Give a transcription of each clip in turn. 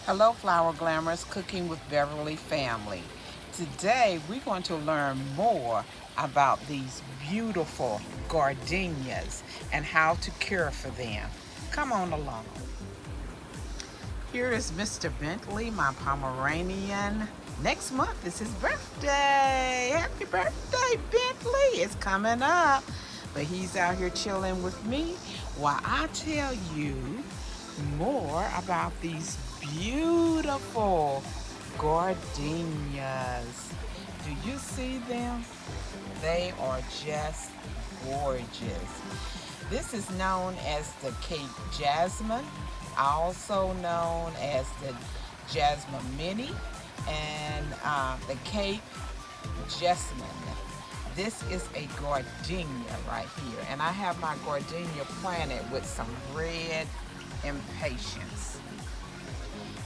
Hello Flower Glamours, Cooking with Beverly family. Today we're going to learn more about these beautiful gardenias and how to care for them. Come on along. Here is Mr. Bentley, my Pomeranian. Next month is his birthday. Happy birthday, Bentley. It's coming up. But he's out here chilling with me while I tell you more about these beautiful gardenias. Do you see them? They are just gorgeous. This is known as the Cape Jasmine, also known as the Jasmine Mini, and the Cape Jasmine. This is a gardenia right here, and I have my gardenia planted with some red impatiens.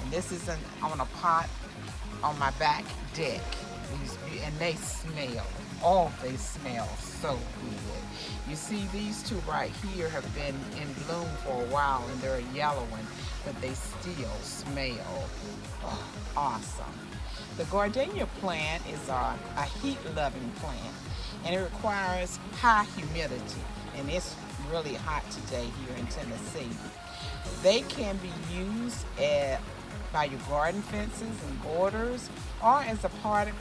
And this is on a pot on my back deck. And they smell. Oh, they smell so good. You see, these two right here have been in bloom for a while, and they're a yellow one, but they still smell awesome. The gardenia plant is a heat-loving plant, and it requires high humidity, and it's really hot today here in Tennessee. They can be used by your garden fences and borders, or as a potted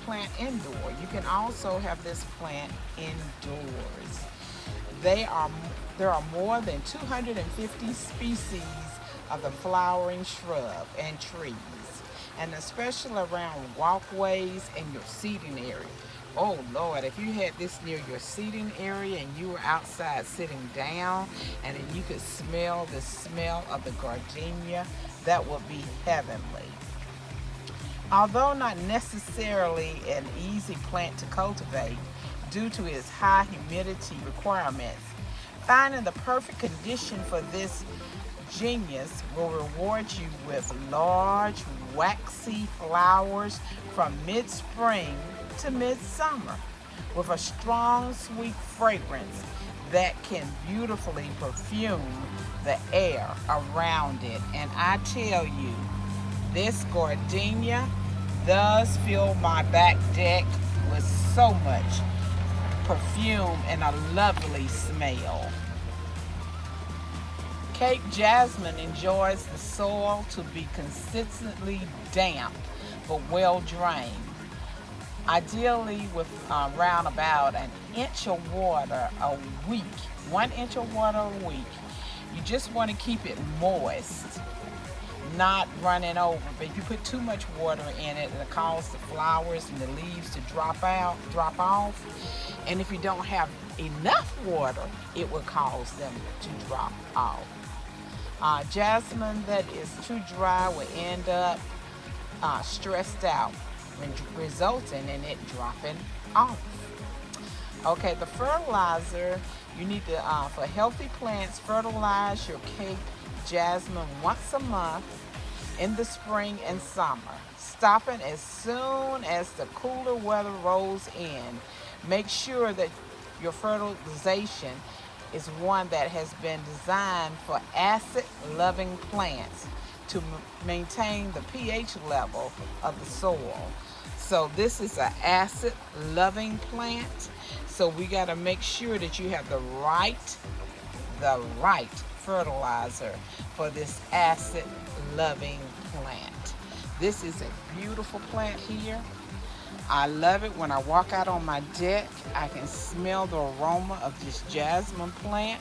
plant indoor. You can also have this plant indoors. There are more than 250 species of the flowering shrub and trees, and especially around walkways and your seating area. Oh Lord, if you had this near your seating area and you were outside sitting down and then you could smell the smell of the gardenia, that would be heavenly. Although not necessarily an easy plant to cultivate due to its high humidity requirements, finding the perfect condition for this genius will reward you with large, waxy flowers from mid-spring to midsummer, with a strong, sweet fragrance that can beautifully perfume the air around it. And I tell you, this gardenia does fill my back deck with so much perfume and a lovely smell. Cape Jasmine enjoys the soil to be consistently damp but well drained, ideally with around about an inch of water a week, 1 inch of water a week. You just want to keep it moist, not running over. But if you put too much water in it, it'll cause the flowers and the leaves to drop off. And if you don't have enough water, it will cause them to drop off. Jasmine that is too dry will end up stressed out, resulting in it dropping off. Okay, the fertilizer, you need to, for healthy plants, fertilize your Cape Jasmine once a month in the spring and summer, stopping as soon as the cooler weather rolls in. Make sure that your fertilization is one that has been designed for acid-loving plants to maintain the pH level of the soil. So this is an acid-loving plant, so we got to make sure that you have the right fertilizer for this acid-loving plant. This is a beautiful plant here. I love it. When I walk out on my deck, I can smell the aroma of this jasmine plant,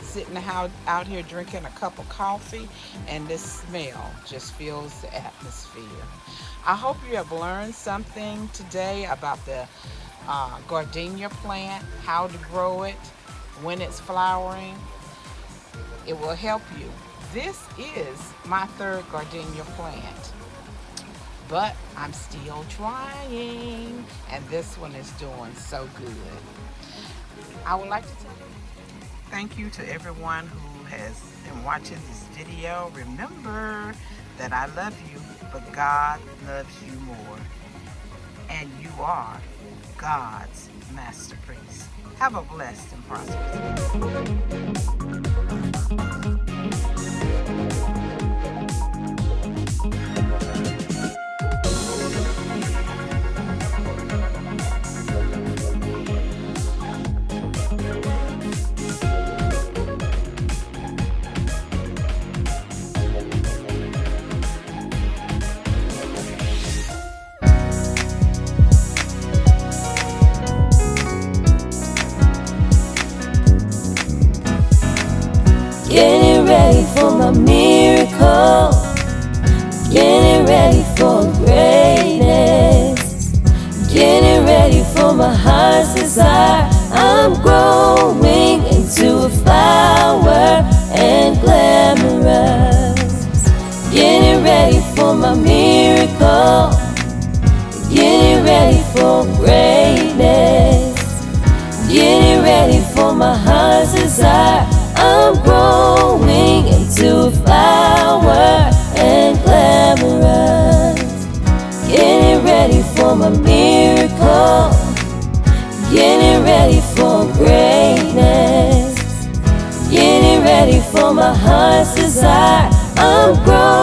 sitting out here drinking a cup of coffee, and this smell just fills the atmosphere. I hope you have learned something today about the gardenia plant, how to grow it, when it's flowering. It will help you. This is my third gardenia plant, but I'm still trying, and this one is doing so good. I would like to thank you to everyone who has been watching this video. Remember that I love you, but God loves you more, and you are God's masterpiece. Have a blessed and prosperous day. for my miracle, getting ready for greatness, getting ready for my heart's desire. I'm growing into a flower and glamorous, getting ready for my miracle, getting ready for greatness, getting ready for my heart's desire. I'm growing